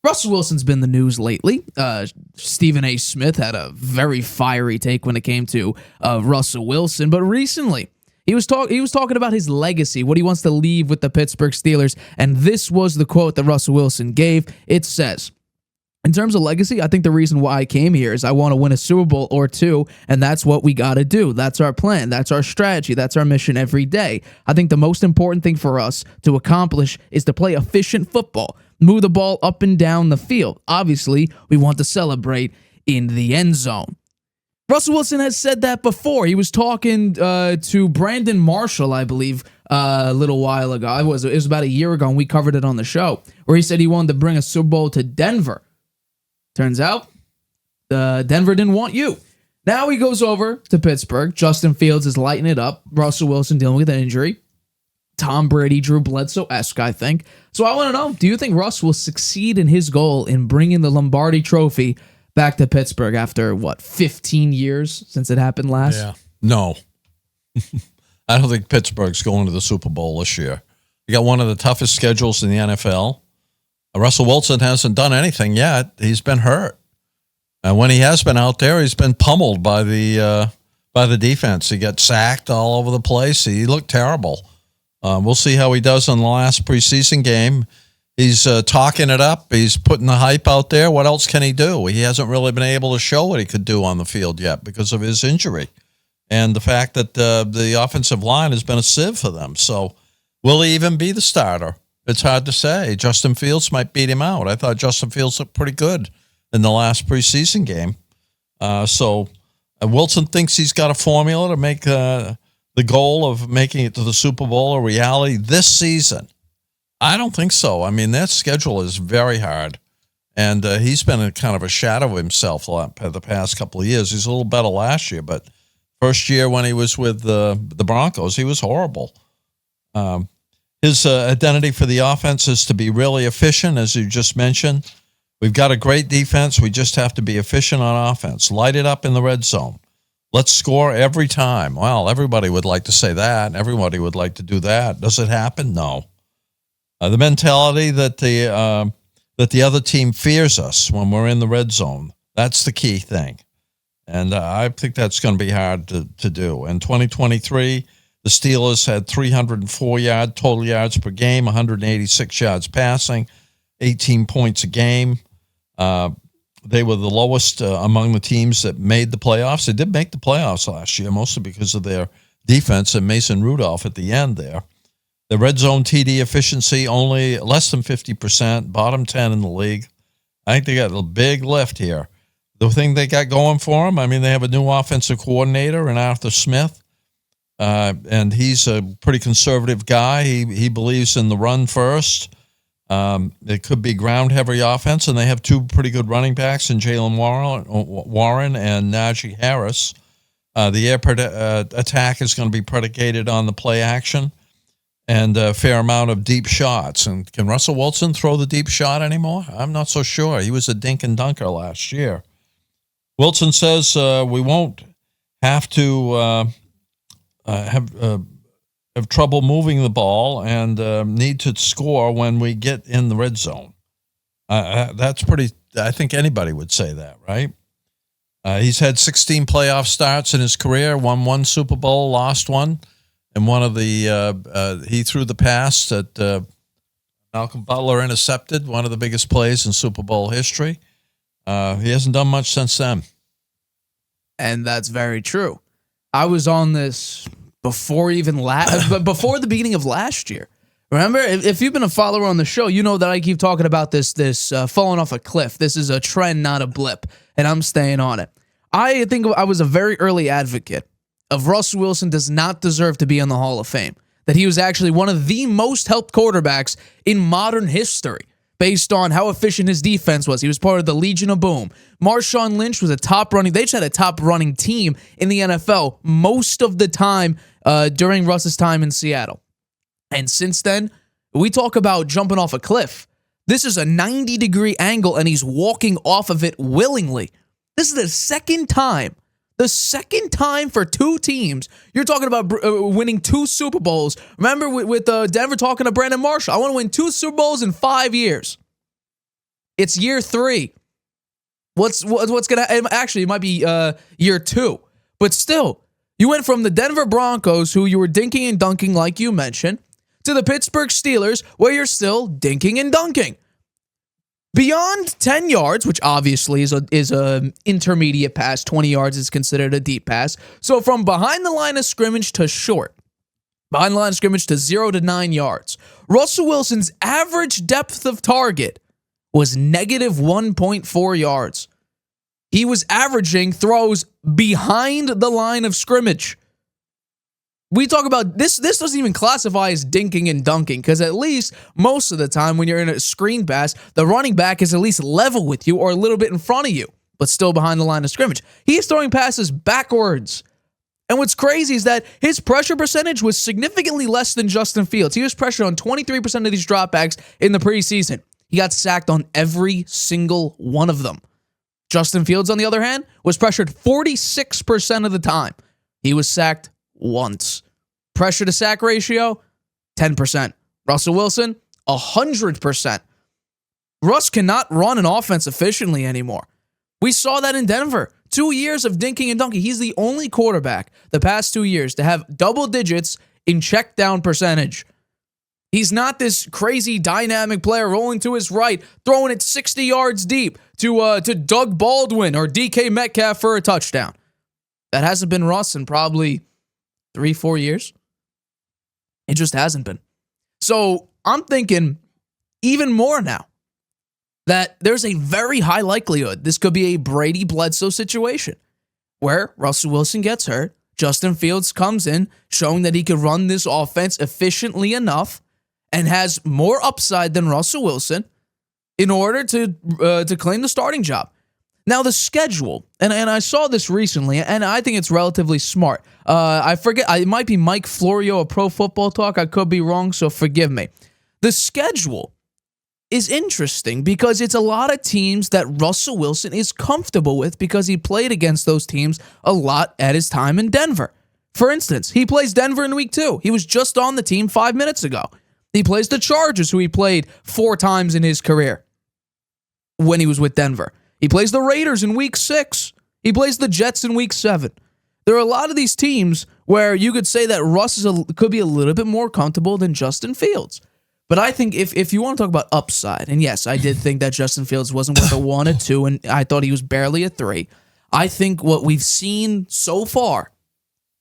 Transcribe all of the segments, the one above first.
Russell Wilson's been the news lately. Stephen A. Smith had a very fiery take when it came to Russell Wilson, but recently he was talking about his legacy, what he wants to leave with the Pittsburgh Steelers, and this was the quote that Russell Wilson gave. It says, in terms of legacy, I think the reason why I came here is I want to win a Super Bowl or two, and that's what we got to do. That's our plan. That's our strategy. That's our mission every day. I think the most important thing for us to accomplish is to play efficient football, move the ball up and down the field. Obviously, we want to celebrate in the end zone. Russell Wilson has said that before. He was talking to Brandon Marshall, I believe, a little while ago. It was about a year ago, and we covered it on the show, where he said he wanted to bring a Super Bowl to Denver. Turns out, Denver didn't want you. Now he goes over to Pittsburgh. Justin Fields is lighting it up. Russell Wilson dealing with an injury. Tom Brady, Drew Bledsoe-esque, I think. So I want to know, do you think Russ will succeed in his goal in bringing the Lombardi Trophy back to Pittsburgh after, 15 years since it happened last? Yeah. No. I don't think Pittsburgh's going to the Super Bowl this year. You got one of the toughest schedules in the NFL. Russell Wilson hasn't done anything yet. He's been hurt. And when he has been out there, he's been pummeled by the defense. He got sacked all over the place. He looked terrible. We'll see how he does in the last preseason game. He's talking it up. He's putting the hype out there. What else can he do? He hasn't really been able to show what he could do on the field yet because of his injury and the fact that the offensive line has been a sieve for them. So will he even be the starter? It's hard to say. Justin Fields might beat him out. I thought Justin Fields looked pretty good in the last preseason game. So Wilson thinks he's got a formula to make the goal of making it to the Super Bowl a reality this season. I don't think so. I mean, that schedule is very hard, and he's been in kind of a shadow of himself the past couple of years. He's a little better last year, but first year when he was with the Broncos, he was horrible. His identity for the offense is to be really efficient, as you just mentioned. We've got a great defense. We just have to be efficient on offense. Light it up in the red zone. Let's score every time. Well, everybody would like to say that. Everybody would like to do that. Does it happen? No. The mentality that the other team fears us when we're in the red zone, that's the key thing. And I think that's going to be hard to do. In 2023, the Steelers had 304 total yards per game, 186 yards passing, 18 points a game. They were the lowest among the teams that made the playoffs. They did make the playoffs last year, mostly because of their defense and Mason Rudolph at the end there. The red zone TD efficiency only less than 50%, bottom 10 in the league. I think they got a big lift here. The thing they got going for them, I mean, they have a new offensive coordinator in Arthur Smith. And he's a pretty conservative guy. He believes in the run first. It could be ground-heavy offense, and they have two pretty good running backs in Jalen Warren and Najee Harris. The air attack is going to be predicated on the play action and a fair amount of deep shots. And can Russell Wilson throw the deep shot anymore? I'm not so sure. He was a dink and dunker last year. Wilson says we won't have to have trouble moving the ball and need to score when we get in the red zone. That's pretty, I think anybody would say that, right? He's had 16 playoff starts in his career, won one Super Bowl, lost one. And one of the, he threw the pass that Malcolm Butler intercepted, one of the biggest plays in Super Bowl history. He hasn't done much since then. And that's very true. I was on this before before the beginning of last year. Remember, if you've been a follower on the show, you know that I keep talking about this falling off a cliff. This is a trend, not a blip, and I'm staying on it. I think I was a very early advocate of Russell Wilson does not deserve to be in the Hall of Fame, that he was actually one of the most helped quarterbacks in modern history based on how efficient his defense was. He was part of the Legion of Boom. Marshawn Lynch was they just had a top running team in the NFL most of the time during Russ's time in Seattle. And since then, we talk about jumping off a cliff. This is a 90-degree angle, and he's walking off of it willingly. This is the second time for two teams. You're talking about winning two Super Bowls. Remember with Denver talking to Brandon Marshall, I want to win two Super Bowls in 5 years. It's year 3. What's going to... Actually, it might be year 2. But still, you went from the Denver Broncos, who you were dinking and dunking like you mentioned, to the Pittsburgh Steelers, where you're still dinking and dunking. Beyond 10 yards, which obviously is a intermediate pass, 20 yards is considered a deep pass. So from behind the line of scrimmage to short, behind the line of scrimmage to 0 to 9 yards, Russell Wilson's average depth of target was negative 1.4 yards. He was averaging throws behind the line of scrimmage. We talk about this doesn't even classify as dinking and dunking, because at least most of the time when you're in a screen pass, the running back is at least level with you or a little bit in front of you, but still behind the line of scrimmage. He's throwing passes backwards. And what's crazy is that his pressure percentage was significantly less than Justin Fields. He was pressured on 23% of these dropbacks in the preseason. He got sacked on every single one of them. Justin Fields, on the other hand, was pressured 46% of the time. He was sacked once. Pressure to sack ratio, 10%. Russell Wilson, 100%. Russ cannot run an offense efficiently anymore. We saw that in Denver. 2 years of dinking and dunking. He's the only quarterback the past 2 years to have double digits in check down percentage. He's not this crazy dynamic player rolling to his right, throwing it 60 yards deep to Doug Baldwin or DK Metcalf for a touchdown. That hasn't been Russ in probably 3-4 years. It just hasn't been. So I'm thinking even more now that there's a very high likelihood this could be a Brady Bledsoe situation where Russell Wilson gets hurt, Justin Fields comes in showing that he could run this offense efficiently enough and has more upside than Russell Wilson in order to claim the starting job. Now, the schedule, and I saw this recently, and I think it's relatively smart. I forget, it might be Mike Florio of Pro Football Talk. I could be wrong, so forgive me. The schedule is interesting because it's a lot of teams that Russell Wilson is comfortable with because he played against those teams a lot at his time in Denver. For instance, he plays Denver in week 2. He was just on the team 5 minutes ago. He plays the Chargers, who he played 4 times in his career when he was with Denver. He plays the Raiders in week 6. He plays the Jets in week 7. There are a lot of these teams where you could say that Russ could be a little bit more comfortable than Justin Fields. But I think if you want to talk about upside, and yes, I did think that Justin Fields wasn't worth a 1 or 2, and I thought he was barely a 3. I think what we've seen so far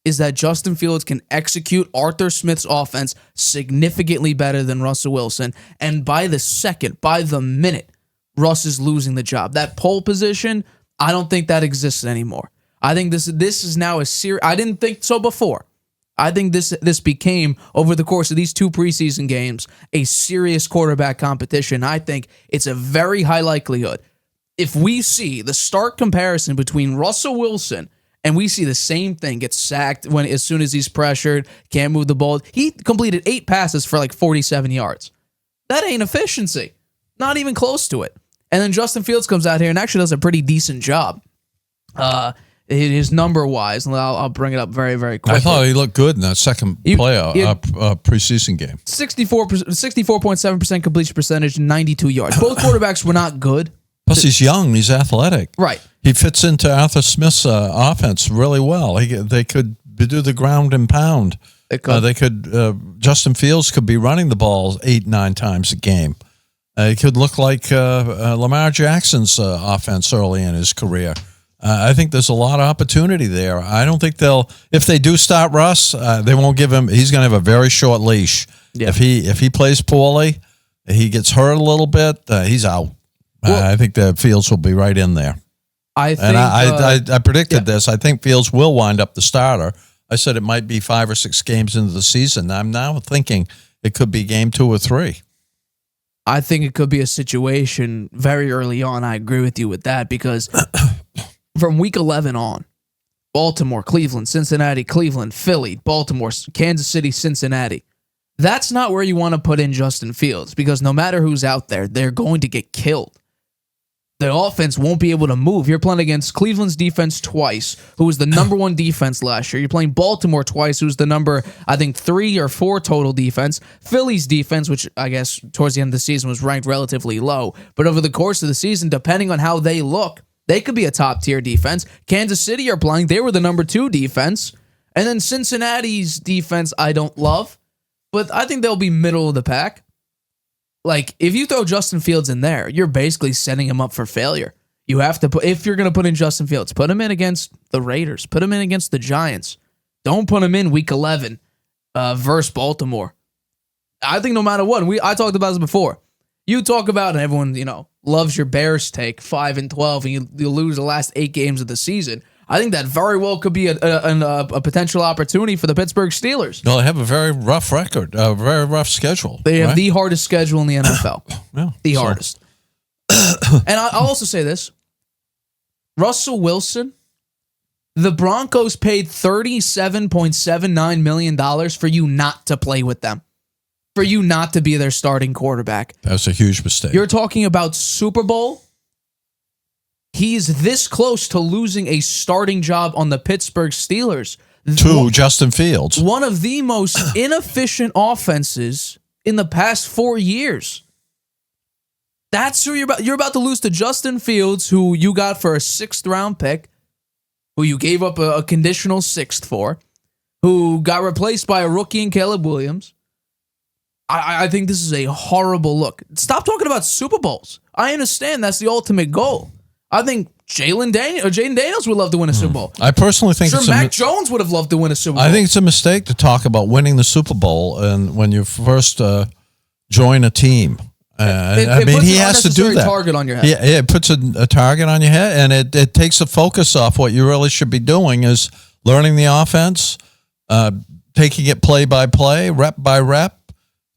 is that Justin Fields can execute Arthur Smith's offense significantly better than Russell Wilson. And by the minute, Russ is losing the job. That pole position, I don't think that exists anymore. I think this is now a serious... I didn't think so before. I think this became, over the course of these 2 preseason games, a serious quarterback competition. I think it's a very high likelihood. If we see the stark comparison between Russell Wilson and we see the same thing, get sacked as soon as he's pressured, can't move the ball. He completed 8 passes for like 47 yards. That ain't efficiency. Not even close to it. And then Justin Fields comes out here and actually does a pretty decent job. His number-wise, and I'll bring it up very, very quickly. I thought he looked good in that second preseason game. 64.7% completion percentage, 92 yards. Both quarterbacks were not good. Plus, he's young. He's athletic. Right. He fits into Arthur Smith's offense really well. They could do the ground and pound. They could. Justin Fields could be running the ball 8-9 times a game. It could look like Lamar Jackson's offense early in his career. I think there's a lot of opportunity there. I don't think if they do start Russ, they won't give him, he's going to have a very short leash. Yeah. If he plays poorly, he gets hurt a little bit, he's out. Well, I think that Fields will be right in there. I predicted this. I think Fields will wind up the starter. I said it might be 5 or 6 games into the season. I'm now thinking it could be game 2 or 3. I think it could be a situation very early on. I agree with you with that because from week 11 on, Baltimore, Cleveland, Cincinnati, Cleveland, Philly, Baltimore, Kansas City, Cincinnati. That's not where you want to put in Justin Fields because no matter who's out there, they're going to get killed. the offense won't be able to move. You're playing against Cleveland's defense twice, who was the number 1 defense last year. You're playing Baltimore twice, who's the number, I think, 3 or 4 total defense. Philly's defense, which I guess towards the end of the season was ranked relatively low. But over the course of the season, depending on how they look, they could be a top-tier defense. Kansas City are playing. They were the number 2 defense. And then Cincinnati's defense, I don't love. But I think they'll be middle of the pack. Like, if you throw Justin Fields in there, you're basically setting him up for failure. You have to put, if you're going to put in Justin Fields, put him in against the Raiders. Put him in against the Giants. Don't put him in week 11 versus Baltimore. I think no matter what, I talked about this before. You talk about, and everyone, loves your Bears take, 5-12, and you lose the last 8 games of the season. I think that very well could be a potential opportunity for the Pittsburgh Steelers. No, they have a very rough record, a very rough schedule. They have the hardest schedule in the NFL. Yeah, hardest. And I'll also say this. Russell Wilson, the Broncos paid $37.79 million for you not to play with them, for you not to be their starting quarterback. That's a huge mistake. You're talking about Super Bowl. He's this close to losing a starting job on the Pittsburgh Steelers. To Justin Fields. One of the most inefficient offenses in the past 4 years. That's who you're about to lose to Justin Fields, who you got for a 6th-round pick, who you gave up a conditional 6th for, who got replaced by a rookie in Caleb Williams. I think this is a horrible look. Stop talking about Super Bowls. I understand that's the ultimate goal. I think Jaden Daniels would love to win a Super Bowl. I personally think Mac Jones would have loved to win a Super Bowl. I think it's a mistake to talk about winning the Super Bowl and when you first join a team. He has to do that. Target on your head. Yeah, it puts a target on your head, and it takes the focus off what you really should be doing is learning the offense, taking it play by play, rep by rep,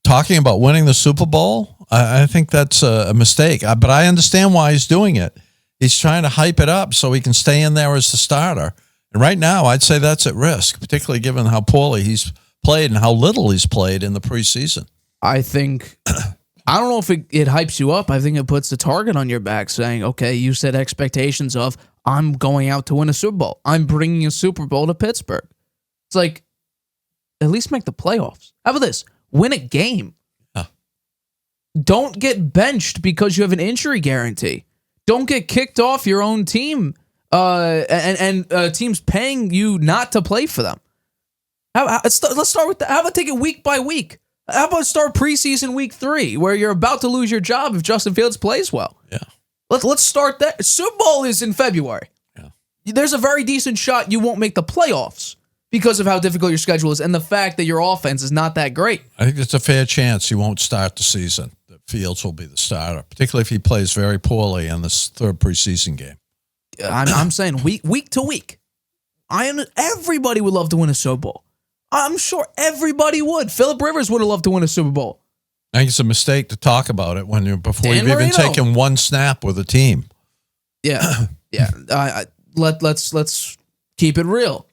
talking about winning the Super Bowl. I think that's a mistake, but I understand why he's doing it. He's trying to hype it up so he can stay in there as the starter. And right now, I'd say that's at risk, particularly given how poorly he's played and how little he's played in the preseason. I think, I don't know if it hypes you up. I think it puts the target on your back saying, okay, you set expectations of, I'm going out to win a Super Bowl. I'm bringing a Super Bowl to Pittsburgh. It's like, at least make the playoffs. How about this? Win a game. Don't get benched because you have an injury guarantee. Don't get kicked off your own team, and teams paying you not to play for them. Let's start with that. How about take it week by week? How about start preseason week 3, where you're about to lose your job if Justin Fields plays well? Yeah. Let's start that. Super Bowl is in February. Yeah. There's a very decent shot you won't make the playoffs because of how difficult your schedule is and the fact that your offense is not that great. I think it's a fair chance you won't start the season. Fields will be the starter, particularly if he plays very poorly in this 3rd preseason game. I'm saying week to week. Everybody would love to win a Super Bowl. I'm sure everybody would. Phillip Rivers would have loved to win a Super Bowl. I think it's a mistake to talk about it before you've even taken one snap with a team. Yeah, yeah. Let's keep it real.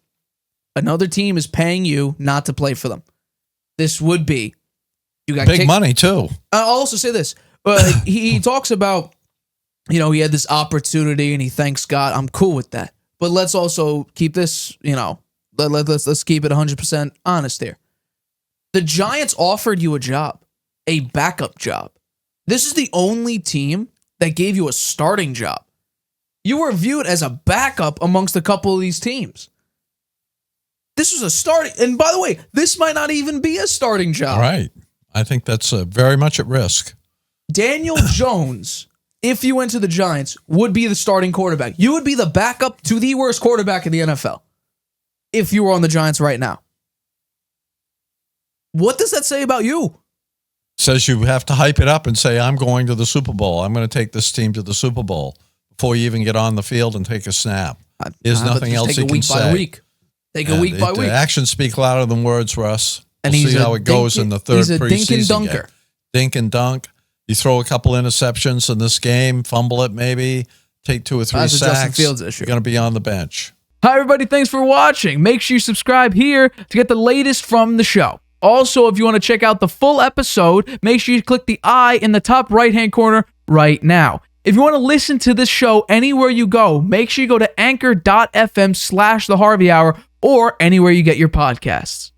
Another team is paying you not to play for them. This would be. You got big money, too. I'll also say this. He talks about, he had this opportunity and he thanks God. I'm cool with that. But let's also keep this, let's keep it 100% honest here. The Giants offered you a job, a backup job. This is the only team that gave you a starting job. You were viewed as a backup amongst a couple of these teams. This was a starting, and by the way, this might not even be a starting job. Right. I think that's very much at risk. Daniel Jones, if you went to the Giants, would be the starting quarterback. You would be the backup to the worst quarterback in the NFL if you were on the Giants right now. What does that say about you? Says you have to hype it up and say, I'm going to the Super Bowl. I'm going to take this team to the Super Bowl before you even get on the field and take a snap. There's nothing else you can say. Take a week by week. Actions speak louder than words, Russ. And we'll see how it goes in the 3rd preseason dink and dunker. Game. Dink and dunk. You throw a couple interceptions in this game, fumble it maybe, take 2 or 3 sacks. Justin Fields issue. You're going to be on the bench. Hi, everybody. Thanks for watching. Make sure you subscribe here to get the latest from the show. Also, if you want to check out the full episode, make sure you click the I in the top right-hand corner right now. If you want to listen to this show anywhere you go, make sure you go to anchor.fm/The Harvey Hour or anywhere you get your podcasts.